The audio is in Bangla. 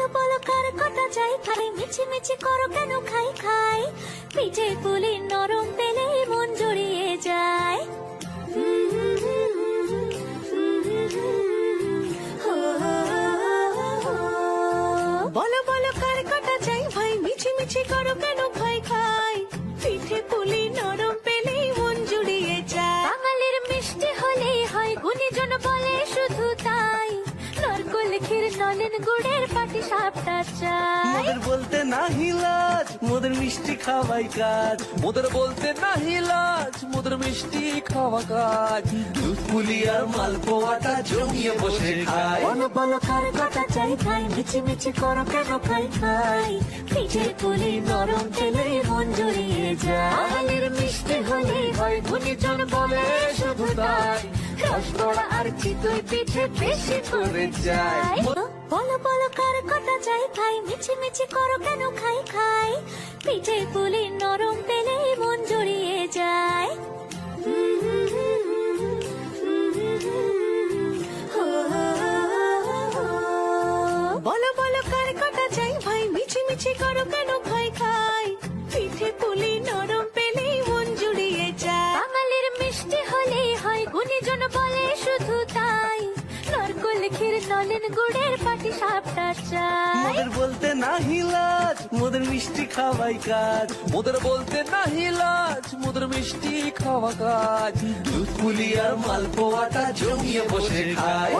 বলো বলো কার কটা চাই খাই, মিছি মিছি করো কেন খাই খাই, পিঠে পুলি নরম পেলে মন জড়িয়ে যায়। বলো বলো কার কটা চাই ভাই, মিছি মিছি করো কেন খাই খাই, পিঠে পুলি নরম পেলে মন জুড়িয়ে যায়। বাঙালির মিষ্টি হলেই হয়, গুণীজন বলে শুধু তাই, নারকোল ক্ষীর নলেন গুড়ের পাটি সাপটা চাই। মোদের বলতে নাহি লাজ, মোদের মিষ্টি খাওয়াই কাজ। মোদের বলতে নাহি লাজ, মোদের মিষ্টি খাওয়া কাজ। দুধ পুলি আর মালপোয়াটা জমিয়ে বসে খায়। বলো বলো কার কটা চাই খাই, মিছি মিছি করো কেন খাই খাই, পিঠে পুলি নরম পেলে মন জড়িয়ে যায়। বাঙালির মিষ্টি হলেই হয়, গুণীজন বলে শুধু তাই, রসগোড়া আর চিতই পিঠে বেশি করে যায়। বলো বলো কার কটা চাই খাই, মিছি মিছি করো কেন খাই খাই, পিঠে পুলি নরম পেলে মন জড়িয়ে যায়। বলো বলো কার কটা চাই ভাই, মিছি মিছি করো কেন খাই খাই, পিঠে পুলি নরম পেলে মন জুড়িয়ে যায়। বাঙালির মিষ্টি হলেই হয়, গুণীজন বলে শুধু তাই, নারকোল ক্ষীর নলেন গুড়ের পাটি সাপটা চাই। মোদের বলতে নাহি লাজ, মোদের মিষ্টি খাওয়াই কাজ। মোদের বলতে নাহি লাজ, মোদের মিষ্টি খাওয়া কাজ। দুধ পুলি আর মালপোয়াটা জমিয়ে বসে খায়।